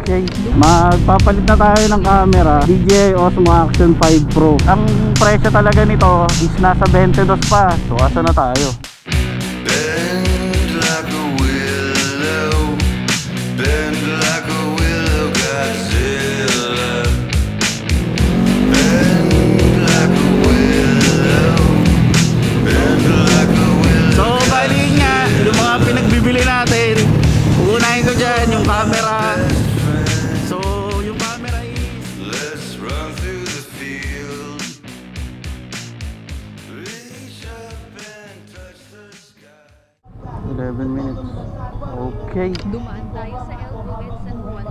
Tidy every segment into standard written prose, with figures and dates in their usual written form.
Okay, magpapalit na tayo ng camera, DJI Osmo Action 5 Pro. Ang presyo talaga nito is nasa 22 pa. So asa na tayo? Bend like a willow, bend like a willow, Godzilla. Bend like a willow, bend like a willow. So bali nga, yung mga pinagbibili natin, uunahin ko dyan yung camera. So yung camera is Let's run through the field, reach up and touch the sky. 11 minutes. Okay. Dumaan tayo sa Elbow Edson Juan.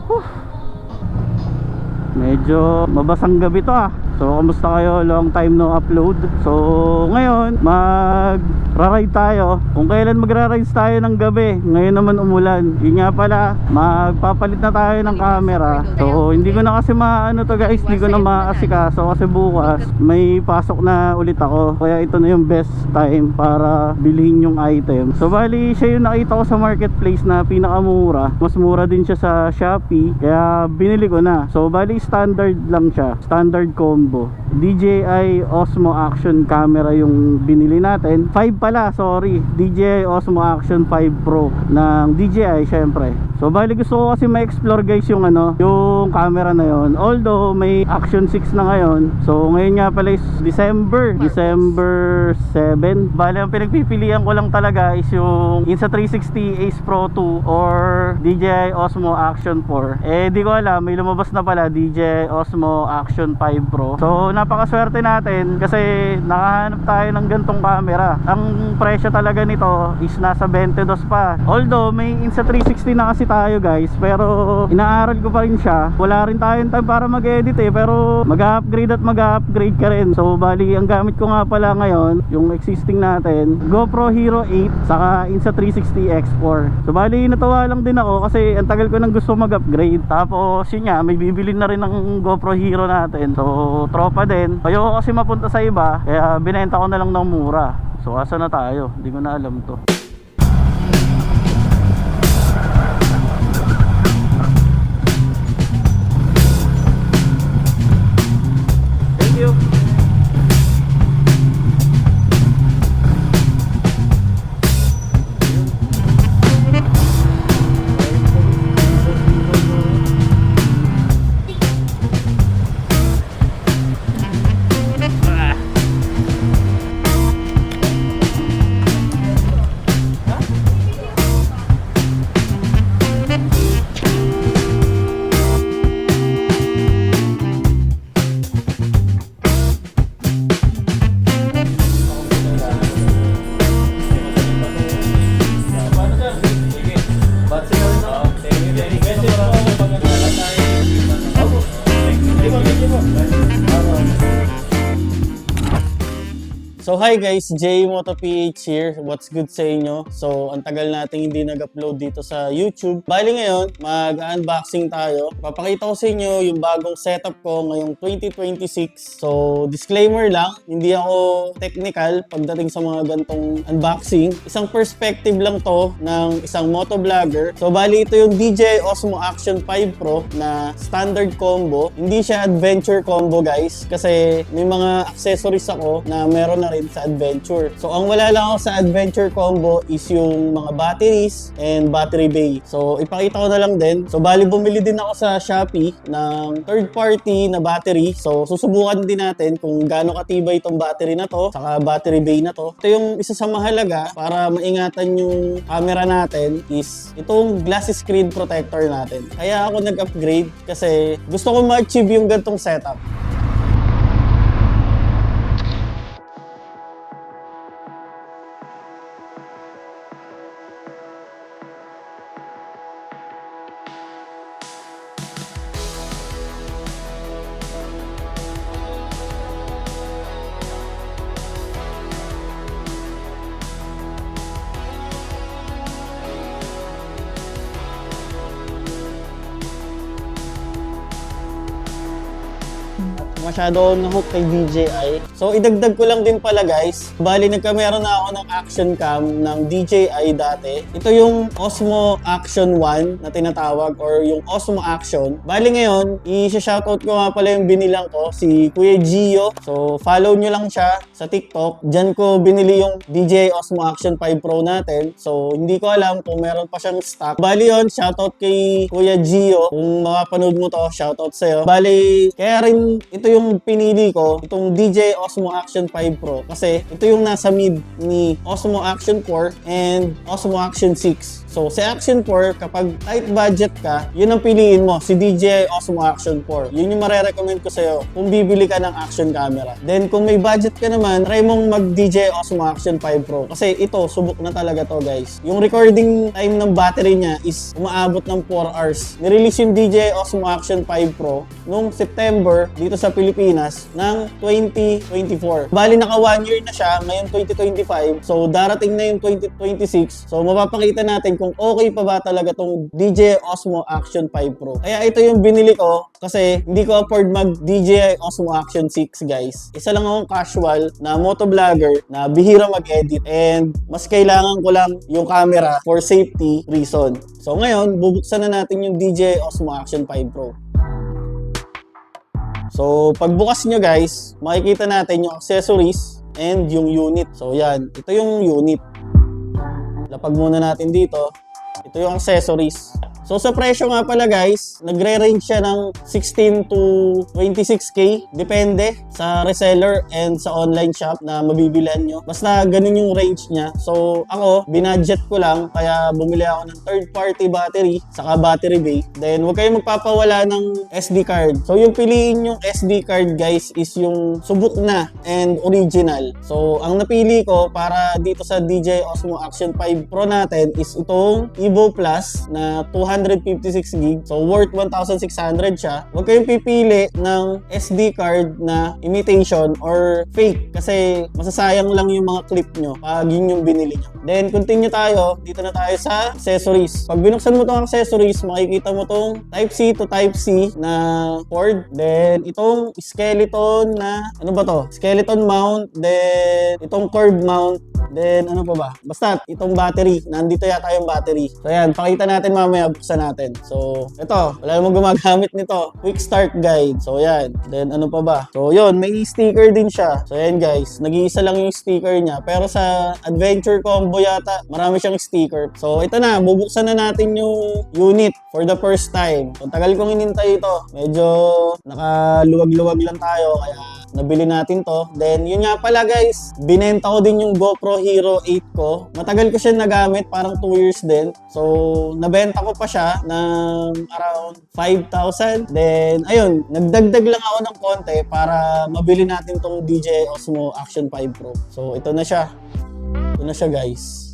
Medyo mabasang gabi to ah. So kamusta kayo? Long time no upload. So ngayon magra-ride tayo. Kung kailan magra-rides tayo ng gabi, ngayon naman umulan. Yun nga pala, magpapalit na tayo ng camera. So hindi ko na kasi maano to guys, hindi ko na maasikaso kasi bukas may pasok na ulit ako. Kaya ito na yung best time para bilhin yung item. So bali siya yung nakita ko sa marketplace na pinakamura. Mas mura din siya sa Shopee, kaya binili ko na. So bali standard lang siya, standard combo. DJI Osmo Action camera yung binili natin. 5 pala, sorry, DJI Osmo Action 5 Pro ng DJI syempre. So bali gusto ko kasi ma-explore guys yung yung camera na yon. Although may Action 6 na ngayon. So ngayon nga pala is December 7. Bali ang pinagpipilian ko lang talaga is yung Insta360 Ace Pro 2 or DJI Osmo Action 4. Eh di ko alam, may lumabas na pala DJI Osmo Action 5 Pro. So napakaswerte natin kasi nakahanap tayo ng gantong camera. Ang presyo talaga nito is nasa 22 pa. Although may Insta360 na kasi tayo guys, pero inaaral ko pa rin siya. Wala rin tayong time para mag-edit pero mag-upgrade ka rin. So bali ang gamit ko nga pala ngayon, yung existing natin, GoPro Hero 8 saka Insta360 X4. So bali natuwa lang din ako kasi ang tagal ko nang gusto mag-upgrade. Tapos yun nga, may bibili na rin ng GoPro Hero natin. So tropa din. Ayoko kasi mapunta sa iba, kaya binenta ko na lang ng mura. So asa na tayo? Hindi ko na alam to. Thank you. So hi guys, J Moto PH here. What's good sa inyo? So ang tagal nating hindi nag-upload dito sa YouTube. Bali ngayon, mag-unboxing tayo. Papakita ko sa inyo yung bagong setup ko ngayong 2026. So disclaimer lang, hindi ako technical pagdating sa mga gantong unboxing. Isang perspective lang to ng isang motovlogger. So bali ito yung DJI Osmo Action 5 Pro na standard combo. Hindi siya adventure combo guys, kasi may mga accessories ako na meron na rin sa adventure. So ang wala lang ako sa adventure combo is yung mga batteries and battery bay. So ipakita ko na lang din. So bali bumili din ako sa Shopee ng third party na battery. So susubukan din natin kung gaano katibay itong battery na to saka battery bay na to. Ito yung isa sa mahalaga para maingatan yung camera natin is itong glass screen protector natin. Kaya ako nag-upgrade kasi gusto ko ma-achieve yung gantong setup. masyado ako na-hook kay DJI. So, idagdag ko lang din pala guys. Bali, nagkameron na ako ng action cam ng DJI dati. Ito yung Osmo Action 1 na tinatawag or yung Osmo Action. Bali ngayon, i-shoutout ko nga pala yung binilang ko, si Kuya Gio. So, follow nyo lang siya sa TikTok. Diyan ko binili yung DJI Osmo Action 5 Pro natin. So, hindi ko alam kung meron pa siyang stock. Bali yun, shoutout kay Kuya Gio. Kung makapanood mo to, shoutout sa'yo. Bali, kaya rin ito yung pinili ko, itong DJI Osmo Action 5 Pro. Kasi ito yung nasa mid ni Osmo Action 4 and Osmo Action 6. So, sa Action 4, kapag tight budget ka, yun ang piliin mo, si DJI Osmo Action 4. Yun yung marerecommend ko sa'yo kung bibili ka ng action camera. Then, kung may budget ka naman, try mong mag-DJI Osmo Action 5 Pro. Kasi ito, subok na talaga to guys. Yung recording time ng battery niya is umaabot ng 4 hours. Nirelease yung DJI Osmo Action 5 Pro noong September dito sa Pilipinas ng 2024. Bali, naka 1 year na siya, ngayon 2025. So, darating na yung 2026. So, mapapakita natin kung okay pa ba talaga tong DJI Osmo Action 5 Pro. Kaya ito yung binili ko kasi hindi ko afford mag DJI Osmo Action 6 guys. Isa lang akong casual na motovlogger na bihira mag-edit and mas kailangan ko lang yung camera for safety reason. So ngayon, bubuksan na natin yung DJI Osmo Action 5 Pro. So pagbukas nyo guys, makikita natin yung accessories and yung unit. So yan, ito yung unit. Lapag muna natin dito. Ito yung accessories. So sa presyo nga pala guys, nagre-range siya ng 16 to 26k. Depende sa reseller and sa online shop na mabibilihan nyo. Basta ganun yung range niya. So ako, binudget ko lang. Kaya bumili ako ng third party battery, saka battery bay. Then huwag kayong magpapawala ng SD card. So yung piliin yung SD card guys is yung subok na and original. So ang napili ko para dito sa DJI Osmo Action 5 Pro natin is itong Evo Plus na 256 gig. So, worth 1,600 siya. Huwag kayong pipili ng SD card na imitation or fake kasi masasayang lang yung mga clip nyo pag yun yung binili nyo. Then, continue tayo. Dito na tayo sa accessories. Pag binuksan mo itong accessories, makikita mo itong Type-C to Type-C na cord. Then, itong skeleton na, ano ba to? Skeleton mount. Then, itong curb mount. Then, ano pa ba? Basta, itong battery. Nandito yata yung battery. So, yan. Pakita natin mamaya. Buksan natin. So, ito. Wala namang gumagamit nito. Quick start guide. So, yan. Then, ano pa ba? So, yun. May sticker din siya. So, yan guys. Nag-iisa lang yung sticker niya. Pero sa Adventure Combo yata, marami siyang sticker. So, ito na. Bubuksan na natin yung unit for the first time. So, tagal kong inintay ito. Medyo nakaluwag-luwag lang tayo. Kaya, nabili natin to. Then, yun nga pala guys, binenta ko din yung GoPro Hero 8 ko. Matagal ko siya nagamit, parang 2 years din. So, nabenta ko pa siya ng around 5,000. Then, ayun, nagdagdag lang ako ng konti para mabili natin tong DJI Osmo Action 5 Pro. So, ito na siya. Ito na siya guys.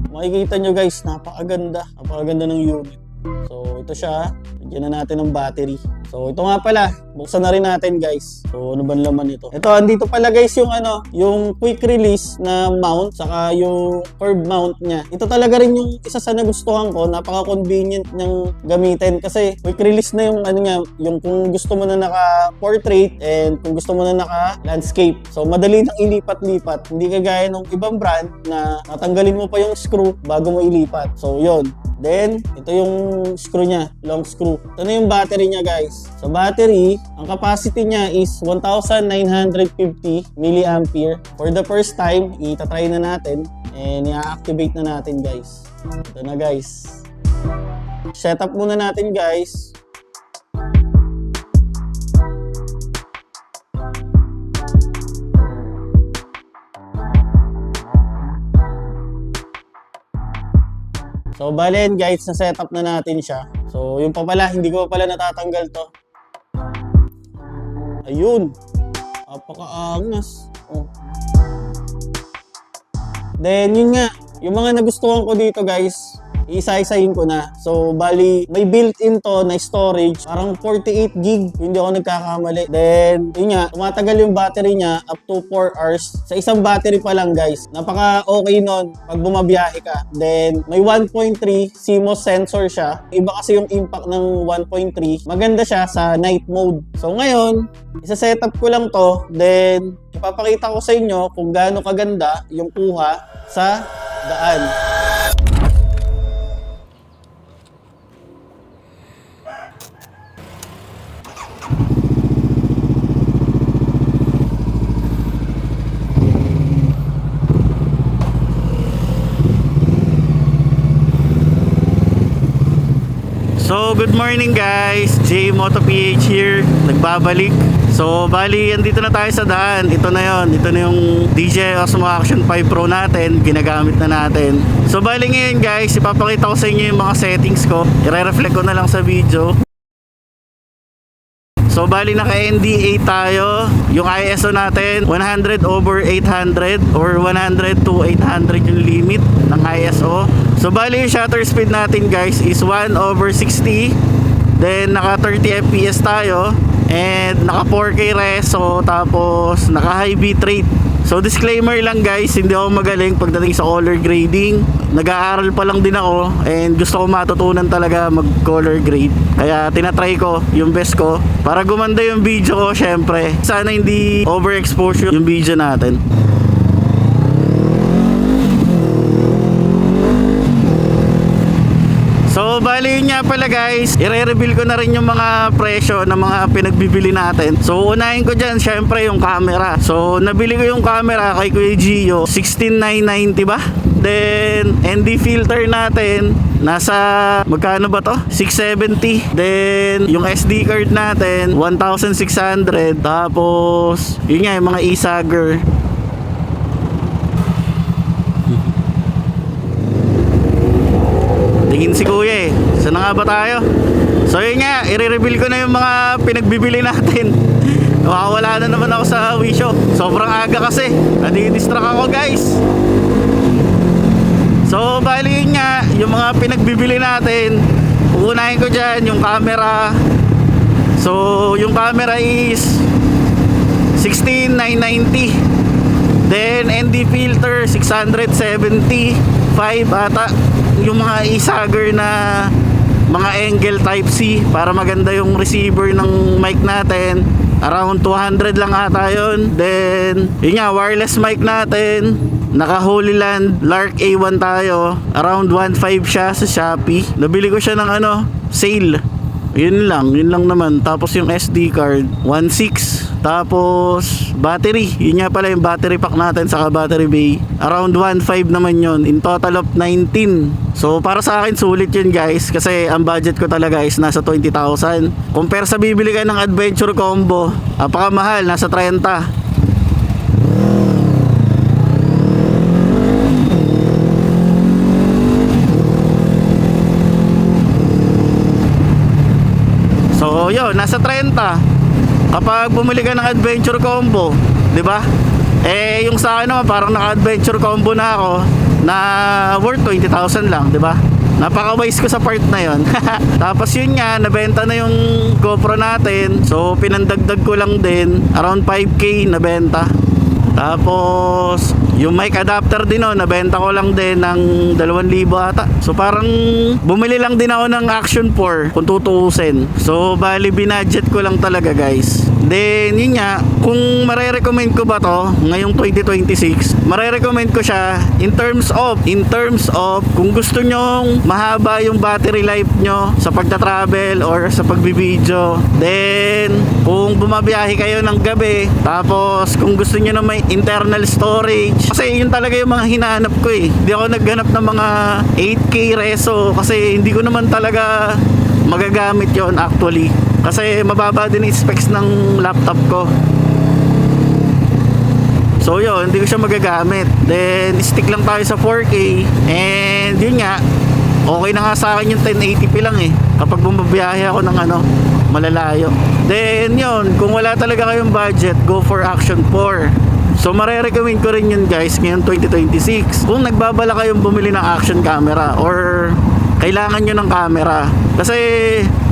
Makikita nyo guys, napakaganda. Napakaganda ng unit. So, ito siya. Lagyan na natin ng battery. So, ito nga pala. Buksan na rin natin, guys. So, ano ba laman ito? Ito, andito pala, guys, yung yung quick release na mount, saka yung curb mount niya. Ito talaga rin yung isa sa nagustuhan ko. Napaka-convenient niyang gamitin kasi quick release na yung niya, yung kung gusto mo na naka-portrait and kung gusto mo na naka-landscape. So, madali nang ilipat-lipat. Hindi kagaya ng ibang brand na natanggalin mo pa yung screw bago mo ilipat. So, yun. Then, ito yung screw niya, long screw. Ito na yung battery niya guys. Sa battery, ang capacity niya is 1,950 mAh. For the first time, itatry na natin and i-activate na natin guys. Ito na guys. Setup muna natin guys. So, bale guys, na-setup na natin siya. So, yung pa pala, hindi ko pa pala natatanggal to. Ayun. Napakaangas. Oh. Then, yun nga. Yung mga nagustuhan ko dito guys, isa-isahin ko na. So, bali, may built-in to na storage. Parang 48 gig, hindi ako nagkakamali. Then, yun nga, tumatagal yung battery niya up to 4 hours. Sa isang battery pa lang, guys. Napaka-okay nun pag bumabiyahe ka. Then, may 1.3 CMOS sensor siya. Iba kasi yung impact ng 1.3. Maganda siya sa night mode. So, ngayon, isa-setup ko lang to. Then, ipapakita ko sa inyo kung gaano kaganda yung kuha sa daan. So, good morning guys! J Moto PH here, nagbabalik. So, bali, andito na tayo sa daan. Ito na yon, ito na yung DJI Osmo Action 5 Pro natin, ginagamit na natin. So, bali ngayon guys, ipapakita ko sa inyo yung mga settings ko. I-reflect ko na lang sa video. So, bali naka ND8 tayo. Yung ISO natin, 100/800 or 100/800 yung limit ng ISO. So, bali yung shutter speed natin guys is 1/60. Then, naka 30 FPS tayo. And naka 4K reso. Tapos, naka high bitrate. So, disclaimer lang guys, hindi ako magaling pagdating sa color grading. Nag-aaral pa lang din ako. And gusto ko matutunan talaga mag-color grade. Kaya tinatry ko yung best ko para gumanda yung video ko syempre. Sana hindi overexposure yung video natin. So, bali yun nga pala guys, i-reveal ko na rin yung mga presyo ng mga pinagbibili natin. So, unahin ko dyan, syempre yung camera. So, nabili ko yung camera kay Kuya Gio, 16,990 ba? Then, ND filter natin, nasa, magkano ba to? 670. Then, yung SD card natin, 1,600. Tapos, yun nga, yung mga e-sagger. Tingin si Kuya eh. Saan na nga ba tayo? So yun nga, i-reveal ko na yung mga pinagbibili natin. Makawala na naman ako sa wisyo. Sobrang aga kasi. Nadi-distract ako guys. So bali yun nga, yung mga pinagbibili natin. Uunahin ko dyan yung camera. So yung camera is 16,990. Then ND filter 675 ata. Yung mga e-sagger na mga angle type C para maganda yung receiver ng mic natin, around 200 lang ata yun. Then yun nga, wireless mic natin, naka Holyland Lark A1 tayo, around 1.5 siya sa Shopee. Nabili ko siya ng sale. Yun lang naman. Tapos yung SD card 1.6. Tapos battery, yun nga pala yung battery pack natin saka battery bay, around 1.5 naman yun, in total of 19. So para sa akin sulit yun guys, kasi ang budget ko talaga is nasa 20,000. Compare sa bibili ka ng adventure combo, apakamahal, nasa 30. So yun, nasa 30 kapag bumili ka ng adventure combo, 'di ba? Eh yung sa akin naman parang naka-adventure combo na ako na worth 20,000 lang, 'di ba? Napaka-wise ko sa part na 'yon. Tapos yun nga, nabenta na yung GoPro natin. So pinandagdag ko lang din, around 5K nabenta. Tapos yung mic adapter din nabenta ko lang din ng 2,000 ata. So parang bumili lang din ako ng Action 4 kung tutuusin. So bali binudget ko lang talaga guys. Then yun nga, kung marerecommend ko ba to ngayong 2026, marerecommend ko siya in terms of kung gusto nyong mahaba yung battery life nyo sa pagta-travel or sa pagbibideo. Then kung bumabiyahe kayo ng gabi, tapos kung gusto nyo na may internal storage, kasi yun talaga yung mga hinahanap ko eh. Hindi ako naghanap ng mga 8K reso kasi hindi ko naman talaga magagamit yon actually. Kasi mababa din yung specs ng laptop ko. So yun, hindi ko siya magagamit. Then stick lang tayo sa 4K. And yun nga, okay na nga sa akin yung 1080p lang eh, kapag bumabiyahe ako ng malalayo. Then yun, kung wala talaga kayong budget, go for Action 4. So marerecommend ko rin yun guys ngayon 2026. Kung nagbabala kayong bumili ng action camera or kailangan nyo ng camera. Kasi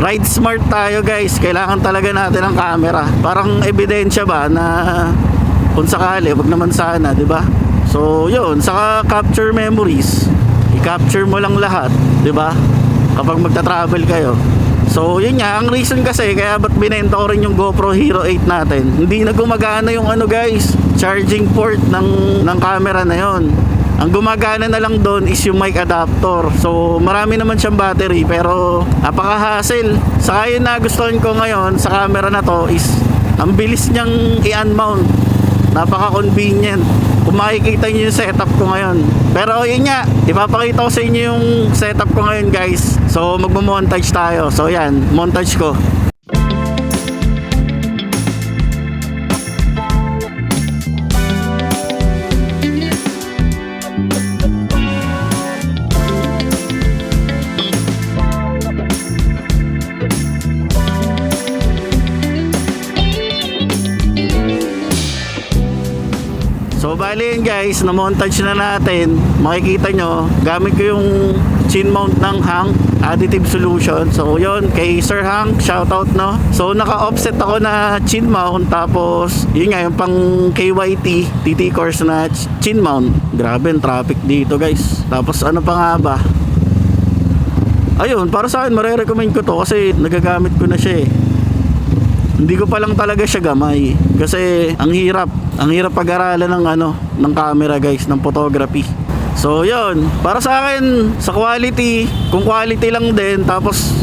ride smart tayo guys, kailangan talaga natin ng camera. Parang ebidensya ba na kung sakali, wag naman sana, di ba? So yun, saka capture memories, i-capture mo lang lahat, di ba? Kapag magta-travel kayo. So yun nga, ang reason kasi kaya ba't binenta ko rin yung GoPro Hero 8 natin, hindi na gumagana yung ano guys, charging port ng camera na yon. Ang gumagana na lang doon is yung mic adapter. So marami naman siyang battery pero napaka-hassle. Saka yun nagustuhan ko ngayon sa camera na to is ang bilis niyang i-unmount, napaka-convenient. Kung makikita nyo yung setup ko ngayon. Pero yun nga, ipapakita ko sa inyo yung setup ko ngayon guys. So magmo-montage tayo. So yan, montage ko. So bali yun guys, na-montage na natin. Makikita nyo, gamit ko yung chin mount ng Hank Additive Solution. So yun, kay Sir Hank, shoutout no. So naka-offset ako na chin mount. Tapos yun nga, yung pang KYT TT course na chin mount. Grabe ang traffic dito guys. Tapos ano pa nga ba? Ayun, para sa akin marirecommend ko to kasi nagagamit ko na siya eh. Hindi ko pa lang talaga siya gamay kasi ang hirap pag-aralan ng camera guys, ng photography. So yun, para sa akin sa quality, kung quality lang din tapos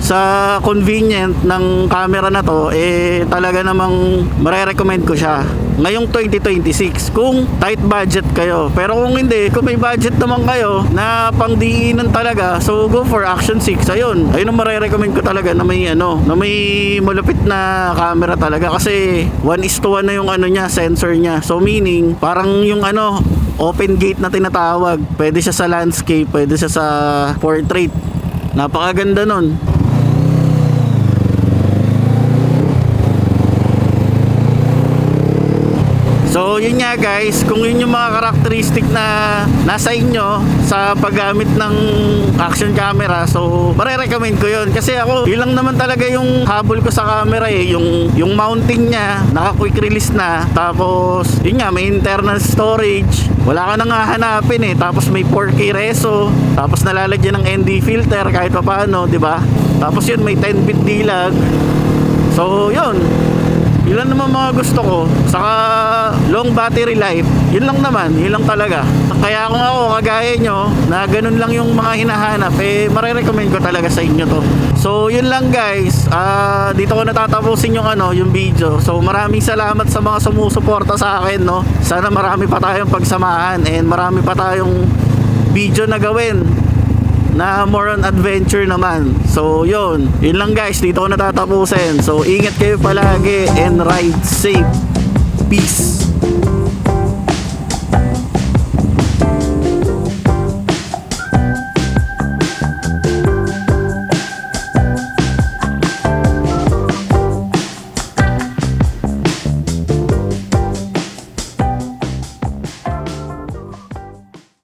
sa convenient ng camera na to, eh talaga namang marerecommend ko siya ngayong 2026 kung tight budget kayo. Pero kung hindi, kung may budget naman kayo na pangdiinan talaga, so go for Action 6. Ayun ang marerecommend ko talaga na may na may malupit na camera talaga kasi 1:1 na yung niya, sensor niya. So meaning parang yung open gate na tinatawag. Pwede siya sa landscape, pwede siya sa portrait. Napakaganda nun. So yun nga guys, kung yun yung mga karakteristik na nasa inyo sa paggamit ng action camera, so marerecommend ko yun. Kasi ako, yun lang naman talaga yung habol ko sa camera eh. Yung mounting niya, naka quick release na. Tapos yun nga, may internal storage. Wala ka nang hahanapin eh. Tapos may 4K reso. Tapos nalalagyan ng ND filter kahit pa paano, di ba? Tapos yun, may 10-bit dilag. So yun, yun lang naman mga gusto ko. Saka long battery life, yun lang naman, yun lang talaga. Kaya kung ako kagaya nyo na ganun lang yung mga hinahanap, eh marerecommend ko talaga sa inyo to. So yun lang guys, dito ko natatapusin yung video. So maraming salamat sa mga sumusuporta sa akin no. Sana marami pa tayong pagsamahan and marami pa tayong video na gawin na more on adventure naman. So yun lang guys, dito ko natatapusin. So ingat kayo palagi and ride safe. Peace.